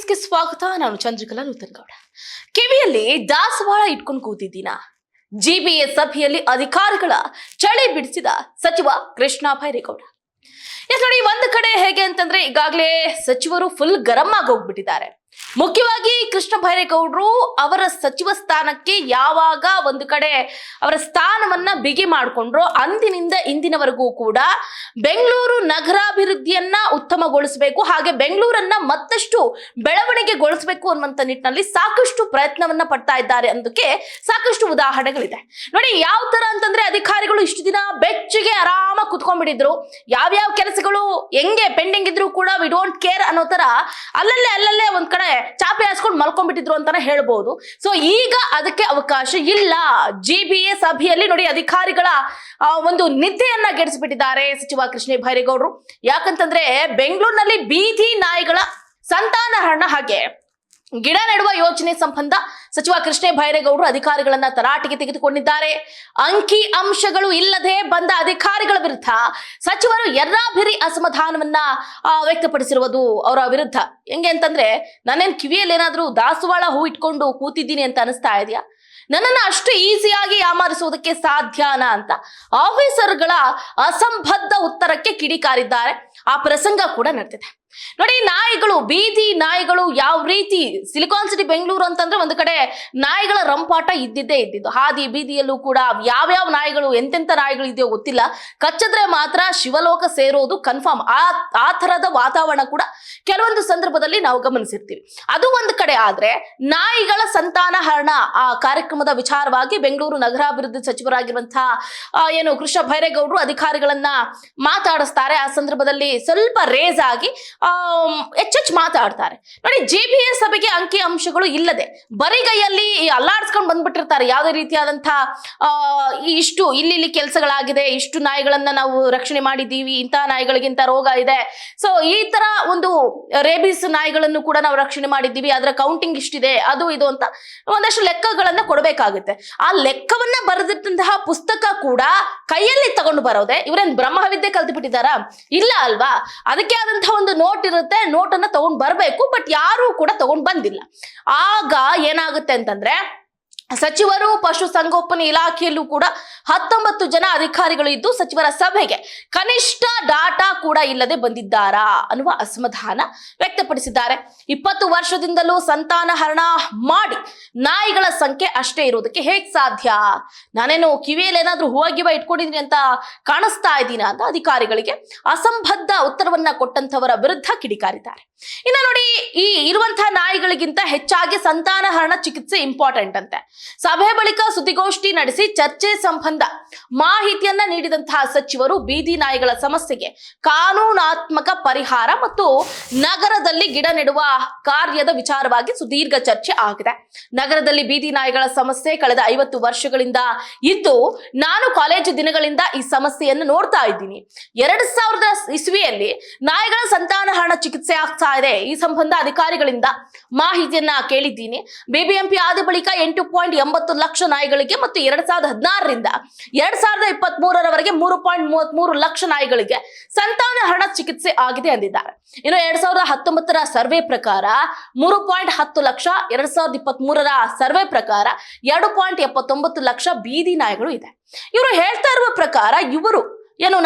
ನ್ಯೂಸ್ಗೆ ಸ್ವಾಗತ. ನಾನು ಚಂದ್ರಕಲಾ ನೂತನಗೌಡ. ಕಿವಿಯಲ್ಲಿ ದಾಸವಾಳ ಇಟ್ಕೊಂಡು ಕೂತಿದ್ದೀನ. ಜಿಬಿಎ ಸಭೆಯಲ್ಲಿ ಅಧಿಕಾರಿಗಳ ಚಳಿ ಬಿಡಿಸಿದ ಸಚಿವ ಕೃಷ್ಣ ಬೈರೇಗೌಡ. ನೋಡಿ, ಒಂದು ಕಡೆ ಹೇಗೆ ಅಂತಂದ್ರೆ ಈಗಾಗಲೇ ಸಚಿವರು ಫುಲ್ ಗರಂ ಆಗಿ ಹೋಗ್ಬಿಟ್ಟಿದ್ದಾರೆ. ಮುಖ್ಯವಾಗಿ ಕೃಷ್ಣ ಬೈರೇಗೌಡರು ಅವರ ಸಚಿವ ಸ್ಥಾನಕ್ಕೆ ಯಾವಾಗ ಒಂದು ಕಡೆ ಅವರ ಸ್ಥಾನವನ್ನ ಬಿಗಿ ಮಾಡಿಕೊಂಡ್ರು, ಅಂದಿನಿಂದ ಇಂದಿನವರೆಗೂ ಕೂಡ ಬೆಂಗಳೂರು ನಗರಾಭಿವೃದ್ಧಿಯನ್ನ ಉತ್ತಮಗೊಳಿಸಬೇಕು, ಹಾಗೆ ಬೆಂಗಳೂರನ್ನ ಮತ್ತಷ್ಟು ಬೆಳವಣಿಗೆಗೊಳಿಸಬೇಕು ಅನ್ನುವಂತ ನಿಟ್ಟಿನಲ್ಲಿ ಸಾಕಷ್ಟು ಪ್ರಯತ್ನವನ್ನ ಪಡ್ತಾ ಇದ್ದಾರೆ ಅನ್ನೋದಕ್ಕೆ ಸಾಕಷ್ಟು ಉದಾಹರಣೆಗಳಿದೆ. ನೋಡಿ, ಯಾವ ತರ ಅಂತಂದ್ರೆ ಅಧಿಕಾರಿಗಳು ಇಷ್ಟು ದಿನ ಬೆಚ್ಚಗೆ ಆರಾಮಾಗಿ ಕುತ್ಕೊಂಡ್ಬಿಟ್ಟಿದ್ರು. ಯಾವ್ಯಾವ ಕೆಲಸಗಳು ಹೆಂಗೆ ಪೆಂಡಿಂಗ್ ಇದ್ರು ಕೂಡ ವಿ ಡೋಂಟ್ ಕೇರ್ ಅನ್ನೋ ತರ ಅಲ್ಲಲ್ಲೇ ಒಂದ್ ಕಡೆ ಚಾಪೆ ಹಾಸ್ಕೊಂಡು ಮಲ್ಕೊಂಡ್ಬಿಟ್ಟಿದ್ರು ಅಂತಾನೆ ಹೇಳ್ಬೋದು. ಸೊ ಈಗ ಅದಕ್ಕೆ ಅವಕಾಶ ಇಲ್ಲ. ಜಿಬಿಎ ಸಭೆಯಲ್ಲಿ ನೋಡಿ, ಅಧಿಕಾರಿಗಳ ಒಂದು ನಿದ್ದೆಯನ್ನ ಗೆಡಿಸ್ಬಿಟ್ಟಿದ್ದಾರೆ ಸಚಿವ ಕೃಷ್ಣ ಬೈರೇಗೌಡರು. ಯಾಕಂತಂದ್ರೆ ಬೆಂಗಳೂರಿನಲ್ಲಿ ಬೀದಿ ನಾಯಿಗಳ ಸಂತಾನಹರಣ ಹಾಗೆ ಗಿಡ ನೆಡುವ ಯೋಜನೆ ಸಂಬಂಧ ಸಚಿವ ಕೃಷ್ಣ ಬೈರೇಗೌಡರು ಅಧಿಕಾರಿಗಳನ್ನ ತರಾಟೆಗೆ ತೆಗೆದುಕೊಂಡಿದ್ದಾರೆ. ಅಂಕಿ ಅಂಶಗಳು ಇಲ್ಲದೆ ಬಂದ ಅಧಿಕಾರಿಗಳ ವಿರುದ್ಧ ಸಚಿವರು ಎರ್ರಾಭಿರಿ ಅಸಮಾಧಾನವನ್ನ ವ್ಯಕ್ತಪಡಿಸಿರುವುದು ಅವರ ವಿರುದ್ಧ. ಹೆಂಗೆ ಅಂತಂದ್ರೆ, ನಾನೇನ್ ಕಿವಿಯಲ್ಲಿ ಏನಾದ್ರೂ ದಾಸವಾಳ ಹೂ ಇಟ್ಕೊಂಡು ಕೂತಿದ್ದೀನಿ ಅಂತ ಅನಿಸ್ತಾ ಇದೆಯಾ? ನನ್ನನ್ನು ಅಷ್ಟು ಈಸಿಯಾಗಿ ಯಾಮಾರಿಸುವುದಕ್ಕೆ ಸಾಧ್ಯನಾ ಅಂತ ಆಫೀಸರ್ಗಳ ಅಸಂಬದ್ಧ ಉತ್ತರಕ್ಕೆ ಕಿಡಿಕಾರಿದ್ದಾರೆ. ಆ ಪ್ರಸಂಗ ಕೂಡ ನಡೆದಿದೆ. ನೋಡಿ, ನಾಯಿಗಳು, ಬೀದಿ ನಾಯಿಗಳು ಯಾವ ರೀತಿ ಸಿಲಿಕಾನ್ ಸಿಟಿ ಬೆಂಗಳೂರು ಅಂತಂದ್ರೆ ಒಂದು ಕಡೆ ನಾಯಿಗಳ ರಂಪಾಟ ಇದ್ದಿದ್ದೇ ಇದ್ದಿದ್ದು. ಹಾದಿ ಬೀದಿಯಲ್ಲೂ ಕೂಡ ಯಾವ್ಯಾವ ನಾಯಿಗಳು, ಎಂತೆಂತ ನಾಯಿಗಳು ಇದೆಯೋ ಗೊತ್ತಿಲ್ಲ, ಕಚ್ಚಿದ್ರೆ ಮಾತ್ರ ಶಿವಲೋಕ ಸೇರೋದು ಕನ್ಫರ್ಮ್. ಆ ತರದ ವಾತಾವರಣ ಕೂಡ ಕೆಲವೊಂದು ಸಂದರ್ಭದಲ್ಲಿ ನಾವು ಗಮನಿಸಿರ್ತೀವಿ. ಅದು ಒಂದು ಕಡೆ ಆದ್ರೆ, ನಾಯಿಗಳ ಸಂತಾನಹರಣ ಆ ಕಾರ್ಯಕ್ರಮದ ವಿಚಾರವಾಗಿ ಬೆಂಗಳೂರು ನಗರಾಭಿವೃದ್ಧಿ ಸಚಿವರಾಗಿರುವಂತಹ ಕೃಷ್ಣ ಬೈರೇಗೌಡರು ಅಧಿಕಾರಿಗಳನ್ನ ಮಾತಾಡಿಸ್ತಾರೆ. ಆ ಸಂದರ್ಭದಲ್ಲಿ ಸ್ವಲ್ಪ ರೇಸ್ ಆಗಿ ಹೆಚ್ಚೆಚ್ಚು ಮಾತಾಡ್ತಾರೆ. ನೋಡಿ, ಜಿಬಿಎ ಸಭೆಗೆ ಅಂಕಿ ಅಂಶಗಳು ಇಲ್ಲದೆ ಬರಿಗೈಯಲ್ಲಿ ಅಲ್ಲಾಡ್ಸ್ಕೊಂಡು ಬಂದ್ಬಿಟ್ಟಿರ್ತಾರೆ. ಯಾವುದೇ ರೀತಿಯಾದಂತಹ ಇಷ್ಟು ಇಲ್ಲಿ ಕೆಲಸಗಳಾಗಿದೆ, ಇಷ್ಟು ನಾಯಿಗಳನ್ನ ನಾವು ರಕ್ಷಣೆ ಮಾಡಿದ್ದೀವಿ, ಇಂತಹ ನಾಯಿಗಳಿಗಿಂತ ರೋಗ ಇದೆ, ಸೊ ಈ ತರ ಒಂದು ರೇಬಿಸ್ ನಾಯಿಗಳನ್ನು ಕೂಡ ನಾವು ರಕ್ಷಣೆ ಮಾಡಿದ್ದೀವಿ, ಅದರ ಕೌಂಟಿಂಗ್ ಇಷ್ಟಿದೆ, ಅದು ಇದು ಅಂತ ಒಂದಷ್ಟು ಲೆಕ್ಕಗಳನ್ನ ಕೊಡಬೇಕಾಗುತ್ತೆ. ಆ ಲೆಕ್ಕವನ್ನ ಬರೆದಿಟ್ಟಂತಹ ಪುಸ್ತಕ ಕೂಡ ಕೈಯಲ್ಲಿ ತಗೊಂಡು ಬರೋದೆ ಇವರೇನ್ ಬ್ರಹ್ಮವಿದ್ಯೆ ಕಲ್ತು ಬಿಟ್ಟಿದಾರಾ? ಇಲ್ಲ ಅಲ್ವಾ? ಅದಕ್ಕೆ ಆದಂತಹ ಒಂದು ನೋಟ್ ಇರುತ್ತೆ, ನೋಟನ್ನ ತಗೊಂಡ್ ಬರ್ಬೇಕು. ಬಟ್ ಯಾರು ಕೂಡ ತಗೊಂಡ್ ಬಂದಿಲ್ಲ. ಆಗ ಏನಾಗುತ್ತೆ ಅಂತಂದ್ರೆ, ಸಚಿವರು ಪಶು ಸಂಗೋಪನೆ ಇಲಾಖೆಯಲ್ಲೂ ಕೂಡ 19 ಜನ ಅಧಿಕಾರಿಗಳು ಇದ್ದು ಸಚಿವರ ಸಭೆಗೆ ಕನಿಷ್ಠ ಡಾಟಾ ಕೂಡ ಇಲ್ಲದೆ ಬಂದಿದ್ದಾರಾ ಅನ್ನುವ ಅಸಮಾಧಾನ ವ್ಯಕ್ತಪಡಿಸಿದ್ದಾರೆ. 20 ವರ್ಷದಿಂದಲೂ ಸಂತಾನಹರಣ ಮಾಡಿ ನಾಯಿಗಳ ಸಂಖ್ಯೆ ಅಷ್ಟೇ ಇರೋದಕ್ಕೆ ಹೇಗ್ ಸಾಧ್ಯ? ನಾನೇನು ಕಿವಿಯಲ್ಲಿ ಏನಾದ್ರೂ ಹೂವಾಗಿವ ಇಟ್ಕೊಂಡಿದೀನಿ ಅಂತ ಕಾಣಿಸ್ತಾ ಇದ್ದೀನ ಅಂತ ಅಧಿಕಾರಿಗಳಿಗೆ ಅಸಂಬದ್ಧ ಉತ್ತರವನ್ನ ಕೊಟ್ಟಂತವರ ವಿರುದ್ಧ ಕಿಡಿಕಾರಿದ್ದಾರೆ. ಇನ್ನು ನೋಡಿ, ಈ ಇರುವಂತಹ ನಾಯಿಗಳಿಗಿಂತ ಹೆಚ್ಚಾಗಿ ಸಂತಾನಹರಣ ಚಿಕಿತ್ಸೆ ಇಂಪಾರ್ಟೆಂಟ್ ಅಂತೆ. ಸಭೆ ಬಳಿಕ ಸುದ್ದಿಗೋಷ್ಠಿ ನಡೆಸಿ ಚರ್ಚೆ ಸಂಬಂಧ ಮಾಹಿತಿಯನ್ನ ನೀಡಿದಂತಹ ಸಚಿವರು ಬೀದಿ ನಾಯಿಗಳ ಸಮಸ್ಯೆಗೆ ಕಾನೂನಾತ್ಮಕ ಪರಿಹಾರ ಮತ್ತು ನಗರದಲ್ಲಿ ಗಿಡ ನೆಡುವ ಕಾರ್ಯದ ವಿಚಾರವಾಗಿ ಸುದೀರ್ಘ ಚರ್ಚೆ ಆಗಿದೆ. ನಗರದಲ್ಲಿ ಬೀದಿ ನಾಯಿಗಳ ಸಮಸ್ಯೆ ಕಳೆದ 50 ವರ್ಷಗಳಿಂದ ಇದ್ದು, ನಾನು ಕಾಲೇಜು ದಿನಗಳಿಂದ ಈ ಸಮಸ್ಯೆಯನ್ನು ನೋಡ್ತಾ ಇದ್ದೀನಿ. 2000 ಇಸ್ವಿಯಲ್ಲಿ ನಾಯಿಗಳ ಸಂತಾನಹರಣ ಚಿಕಿತ್ಸೆ ಆಗ್ತಾ ಇದೆ. ಈ ಸಂಬಂಧ ಅಧಿಕಾರಿಗಳಿಂದ ಮಾಹಿತಿಯನ್ನ ಕೇಳಿದ್ದೀನಿ. ಬಿಬಿಎಂಪಿ ಆದ ಬಳಿಕ 8.80 ಲಕ್ಷ ನಾಯಿಗಳಿಗೆ ಮತ್ತು 2016ರಿಂದ 2023ರವರೆಗೆ 3.33 ಲಕ್ಷ ನಾಯಿಗಳಿಗೆ ಸಂತಾನಹರಣ ಚಿಕಿತ್ಸೆ ಆಗಿದೆ ಅಂದಿದ್ದಾರೆ. ಇನ್ನು 2019ರ ಸರ್ವೆ ಪ್ರಕಾರ 3.10 ಲಕ್ಷ, 2023ರ ಸರ್ವೆ ಪ್ರಕಾರ 2.79 ಲಕ್ಷ ಬೀದಿ ನಾಯಿಗಳು ಇದೆ. ಇವರು ಹೇಳ್ತಾ ಇರುವ ಪ್ರಕಾರ ಇವರು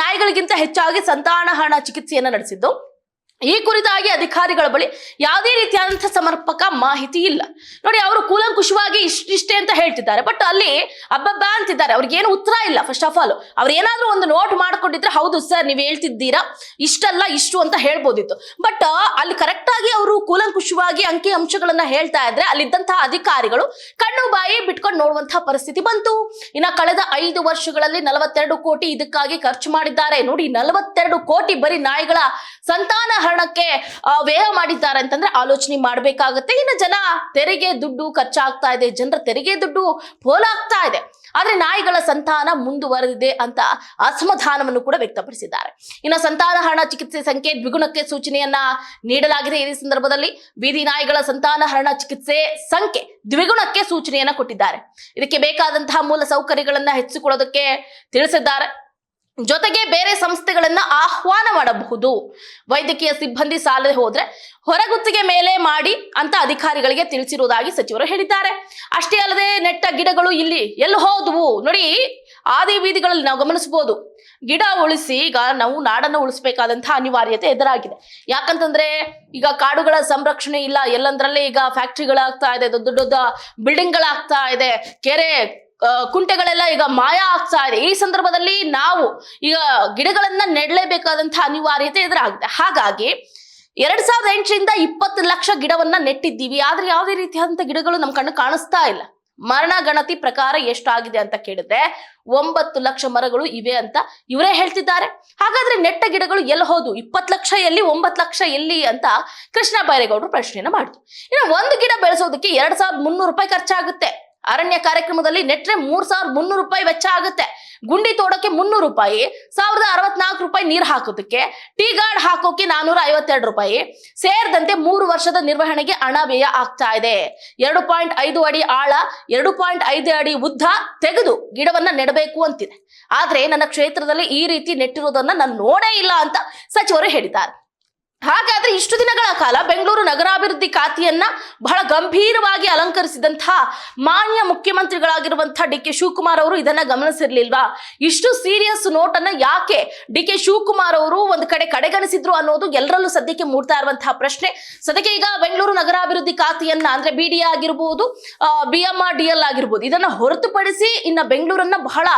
ನಾಯಿಗಳಿಗಿಂತ ಹೆಚ್ಚಾಗಿ ಸಂತಾನಹರಣ ಚಿಕಿತ್ಸೆಯನ್ನು ನಡೆಸಿದ್ದು. ಈ ಕುರಿತಾಗಿ ಅಧಿಕಾರಿಗಳ ಬಳಿ ಯಾವುದೇ ರೀತಿಯಾದಂತಹ ಸಮರ್ಪಕ ಮಾಹಿತಿ ಇಲ್ಲ. ನೋಡಿ, ಅವರು ಕೂಲಂಕುಷವಾಗಿ ಇಷ್ಟೇ ಅಂತ ಹೇಳ್ತಿದ್ದಾರೆ, ಬಟ್ ಅಲ್ಲಿ ಅಬ್ಬಬ್ಬ ಅಂತಿದ್ದಾರೆ. ಅವ್ರಿಗೇನು ಉತ್ತರ ಇಲ್ಲ. ಫಸ್ಟ್ ಆಫ್ ಆಲ್ ಅವ್ರು ಏನಾದ್ರೂ ಒಂದು ನೋಟ್ ಮಾಡ್ಕೊಂಡಿದ್ರೆ, ಹೌದು ಸರ್ ನೀವು ಹೇಳ್ತಿದ್ದೀರಾ, ಇಷ್ಟಲ್ಲ ಇಷ್ಟು ಅಂತ ಹೇಳ್ಬೋದಿತ್ತು. ಬಟ್ ಅಲ್ಲಿ ಕರೆಕ್ಟ್ ಆಗಿ ಅವರು ಕೂಲಂಕುಷವಾಗಿ ಅಂಕಿ ಅಂಶಗಳನ್ನ ಹೇಳ್ತಾ ಇದ್ರೆ ಅಲ್ಲಿದ್ದಂತಹ ಅಧಿಕಾರಿಗಳು ಕಣ್ಣು ಬಾಯಿ ಬಿಟ್ಕೊಂಡು ನೋಡುವಂತಹ ಪರಿಸ್ಥಿತಿ ಬಂತು. ಇನ್ನ ಕಳೆದ 5 ವರ್ಷಗಳಲ್ಲಿ 42 ಕೋಟಿ ಇದಕ್ಕಾಗಿ ಖರ್ಚು ಮಾಡಿದ್ದಾರೆ. ನೋಡಿ, 42 ಕೋಟಿ ಬರೀ ನಾಯಿಗಳ ಸಂತಾನಹರಣಕ್ಕೆ ವ್ಯಯ ಮಾಡಿದ್ದಾರೆ ಅಂತಂದ್ರೆ ಆಲೋಚನೆ ಮಾಡಬೇಕಾಗುತ್ತೆ. ಇನ್ನು ಜನ ತೆರಿಗೆ ದುಡ್ಡು ಖರ್ಚಾಗ್ತಾ ಇದೆ, ಜನರ ತೆರಿಗೆ ದುಡ್ಡು ಪೋಲಾಗ್ತಾ ಇದೆ. ಆದ್ರೆ ನಾಯಿಗಳ ಸಂತಾನ ಮುಂದುವರೆದಿದೆ ಅಂತ ಅಸಮಾಧಾನವನ್ನು ಕೂಡ ವ್ಯಕ್ತಪಡಿಸಿದ್ದಾರೆ. ಇನ್ನು ಸಂತಾನಹರಣ ಚಿಕಿತ್ಸೆ ಸಂಖ್ಯೆ ದ್ವಿಗುಣಕ್ಕೆ ಸೂಚನೆಯನ್ನ ನೀಡಲಾಗಿದೆ. ಈ ಸಂದರ್ಭದಲ್ಲಿ ಬೀದಿ ನಾಯಿಗಳ ಸಂತಾನಹರಣ ಚಿಕಿತ್ಸೆ ಸಂಖ್ಯೆ ದ್ವಿಗುಣಕ್ಕೆ ಸೂಚನೆಯನ್ನ ಕೊಟ್ಟಿದ್ದಾರೆ. ಇದಕ್ಕೆ ಬೇಕಾದಂತಹ ಮೂಲ ಸೌಕರ್ಯಗಳನ್ನ ಹೆಚ್ಚಿಸಿಕೊಳ್ಳೋದಕ್ಕೆ ತಿಳಿಸಿದ್ದಾರೆ. ಜೊತೆಗೆ ಬೇರೆ ಸಂಸ್ಥೆಗಳನ್ನ ಆಹ್ವಾನ ಮಾಡಬಹುದು. ವೈದ್ಯಕೀಯ ಸಿಬ್ಬಂದಿ ಸಾಲದೆ ಹೋದ್ರೆ ಹೊರಗುತ್ತಿಗೆ ಮೇಲೆ ಮಾಡಿ ಅಂತ ಅಧಿಕಾರಿಗಳಿಗೆ ತಿಳಿಸಿರುವುದಾಗಿ ಸಚಿವರು ಹೇಳಿದ್ದಾರೆ. ಅಷ್ಟೇ ಅಲ್ಲದೆ ನೆಟ್ಟ ಗಿಡಗಳು ಇಲ್ಲಿ ಎಲ್ಲಿ ಹೋದ್ವು ನೋಡಿ, ಆದಿ ಬೀದಿಗಳಲ್ಲಿ ನಾವು ಗಮನಿಸಬಹುದು. ಗಿಡ ಉಳಿಸಿ ಈಗ ನಾವು ನಾಡನ್ನ ಉಳಿಸಬೇಕಾದಂತಹ ಅನಿವಾರ್ಯತೆ ಎದುರಾಗಿದೆ. ಯಾಕಂತಂದ್ರೆ ಈಗ ಕಾಡುಗಳ ಸಂರಕ್ಷಣೆ ಇಲ್ಲ, ಎಲ್ಲಂದ್ರಲ್ಲಿ ಈಗ ಫ್ಯಾಕ್ಟ್ರಿಗಳಾಗ್ತಾ ಇದೆ, ದೊಡ್ಡ ದೊಡ್ಡ ಬಿಲ್ಡಿಂಗ್ ಗಳಾಗ್ತಾ ಇದೆ, ಕೆರೆ ಕುಂಟೆಗಳೆಲ್ಲ ಈಗ ಮಾಯ ಆಗ್ತಾ ಇದೆ. ಈ ಸಂದರ್ಭದಲ್ಲಿ ನಾವು ಈಗ ಗಿಡಗಳನ್ನ ನೆಡಲೇಬೇಕಾದಂತಹ ಅನಿವಾರ್ಯತೆ ಎದುರಾಗಿದೆ. ಹಾಗಾಗಿ 2008ರಿಂದ 20 ಲಕ್ಷ ಗಿಡವನ್ನ ನೆಟ್ಟಿದ್ದೀವಿ. ಆದ್ರೆ ಯಾವುದೇ ರೀತಿಯಾದಂತಹ ಗಿಡಗಳು ನಮ್ಮ ಕಣ್ಣು ಕಾಣಿಸ್ತಾ ಇಲ್ಲ. ಮರಣ ಗಣತಿ ಪ್ರಕಾರ ಎಷ್ಟಾಗಿದೆ ಅಂತ ಕೇಳಿದ್ರೆ 9 ಲಕ್ಷ ಮರಗಳು ಇವೆ ಅಂತ ಇವರೇ ಹೇಳ್ತಿದ್ದಾರೆ. ಹಾಗಾದ್ರೆ ನೆಟ್ಟ ಗಿಡಗಳು ಎಲ್ಲಿ ಹೋದು? 20 ಲಕ್ಷ ಎಲ್ಲಿ, 9 ಲಕ್ಷ ಎಲ್ಲಿ ಅಂತ ಕೃಷ್ಣ ಬೈರೇಗೌಡರು ಪ್ರಶ್ನೆಯನ್ನ ಮಾಡಿದ್ರು. ಇನ್ನು ಒಂದು ಗಿಡ ಬೆಳೆಸೋದಕ್ಕೆ 2300 ರೂಪಾಯಿ ಖರ್ಚಾಗುತ್ತೆ. ಅರಣ್ಯ ಕಾರ್ಯಕ್ರಮದಲ್ಲಿ ನೆಟ್ರೆ 3300 ರೂಪಾಯಿ ವೆಚ್ಚ ಆಗುತ್ತೆ. ಗುಂಡಿ ತೋಡಕ್ಕೆ 300 ರೂಪಾಯಿ, 1064 ರೂಪಾಯಿ ನೀರು ಹಾಕೋದಕ್ಕೆ, ಟೀ ಗಾರ್ಡ್ ಹಾಕೋಕೆ 452 ರೂಪಾಯಿ ಸೇರಿದಂತೆ 3 ವರ್ಷದ ನಿರ್ವಹಣೆಗೆ ಹಣ ವ್ಯಯ ಆಗ್ತಾ ಇದೆ. 2.5 ಅಡಿ ಆಳ, 2.5 ಅಡಿ ಉದ್ದ ತೆಗೆದು ಗಿಡವನ್ನ ನೆಡಬೇಕು ಅಂತಿದೆ. ಆದ್ರೆ ನನ್ನ ಕ್ಷೇತ್ರದಲ್ಲಿ ಈ ರೀತಿ ನೆಟ್ಟಿರೋದನ್ನ ನಾನು ನೋಡೇ ಇಲ್ಲ ಅಂತ ಸಚಿವರು ಹೇಳಿದ್ದಾರೆ. ಹಾಗಾದ್ರೆ ಇಷ್ಟು ದಿನಗಳ ಕಾಲ ಬೆಂಗಳೂರು ನಗರಾಭಿವೃದ್ಧಿ ಖಾತೆಯನ್ನ ಬಹಳ ಗಂಭೀರವಾಗಿ ಅಲಂಕರಿಸಿದಂತಹ ಮಾನ್ಯ ಮುಖ್ಯಮಂತ್ರಿಗಳಾಗಿರುವಂತಹ ಡಿ ಕೆ ಶಿವಕುಮಾರ್ ಅವರು ಇದನ್ನ ಗಮನಿಸಿರ್ಲಿಲ್ವಾ? ಇಷ್ಟು ಸೀರಿಯಸ್ ನೋಟ್ ಅನ್ನ ಯಾಕೆ ಡಿ ಕೆ ಶಿವಕುಮಾರ್ ಅವರು ಒಂದು ಕಡೆಗಣಿಸಿದ್ರು ಅನ್ನೋದು ಎಲ್ಲರಲ್ಲೂ ಸದ್ಯಕ್ಕೆ ಮೂಡ್ತಾ ಇರುವಂತಹ ಪ್ರಶ್ನೆ. ಸದ್ಯಕ್ಕೆ ಈಗ ಬೆಂಗಳೂರು ನಗರಾಭಿವೃದ್ಧಿ ಖಾತೆಯನ್ನ ಅಂದ್ರೆ BDA ಆಗಿರ್ಬೋದು, BMRDL ಆಗಿರ್ಬೋದು, ಇದನ್ನ ಹೊರತುಪಡಿಸಿ ಇನ್ನ ಬೆಂಗಳೂರನ್ನ ಬಹಳ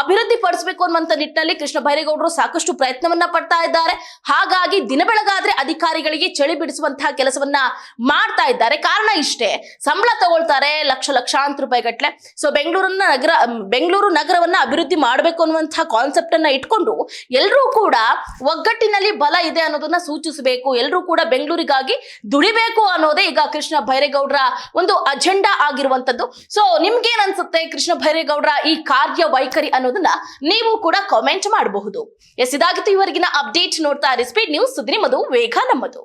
ಅಭಿವೃದ್ಧಿ ಪಡಿಸಬೇಕು ಅನ್ನುವಂತ ನಿಟ್ಟಿನಲ್ಲಿ ಕೃಷ್ಣ ಬೈರೇಗೌಡರು ಸಾಕಷ್ಟು ಪ್ರಯತ್ನವನ್ನ ಪಡ್ತಾ ಇದ್ದಾರೆ. ಹಾಗಾಗಿ ದಿನ ಬೆಳಗಾದ್ರೆ ಅಧಿಕಾರಿಗಳಿಗೆ ಚಳಿ ಬಿಡಿಸುವಂತಹ ಕೆಲಸವನ್ನ ಮಾಡ್ತಾ ಇದ್ದಾರೆ. ಕಾರಣ ಇಷ್ಟೇ, ಸಂಬಳ ತಗೊಳ್ತಾರೆ ಲಕ್ಷಾಂತರ ರೂಪಾಯಿ ಗಟ್ಲೆ. ಸೊ ಬೆಂಗಳೂರು ನಗರವನ್ನ ಅಭಿವೃದ್ಧಿ ಮಾಡಬೇಕು ಅನ್ನುವಂತಹ ಕಾನ್ಸೆಪ್ಟ್ ಅನ್ನ ಇಟ್ಕೊಂಡು ಎಲ್ಲರೂ ಕೂಡ ಒಗ್ಗಟ್ಟಿನಲ್ಲಿ ಬಲ ಇದೆ ಅನ್ನೋದನ್ನ ಸೂಚಿಸಬೇಕು, ಎಲ್ಲರೂ ಕೂಡ ಬೆಂಗಳೂರಿಗಾಗಿ ದುಡಿಬೇಕು ಅನ್ನೋದೇ ಈಗ ಕೃಷ್ಣ ಬೈರೇಗೌಡರ ಒಂದು ಅಜೆಂಡಾ ಆಗಿರುವಂತದ್ದು. ಸೊ ನಿಮ್ಗೇನ್ ಅನ್ಸುತ್ತೆ ಕೃಷ್ಣ ಬೈರೇಗೌಡರ ಈ ಕಾರ್ಯ ವೈಖರಿ ಅನ್ನೋದನ್ನ ನೀವು ಕೂಡ ಕಾಮೆಂಟ್ ಮಾಡಬಹುದು. ಇದಾಗಿತ್ತು ಇವರೆಗಿನ ಅಪ್ಡೇಟ್. ನೋಡ್ತಾ ಇರಿ ಸ್ಪೀಡ್ ನ್ಯೂಸ್, ಸುದ್ದಿ ನಿಮ್ಮದು, ವೇಗ ನಮ್ಮದು.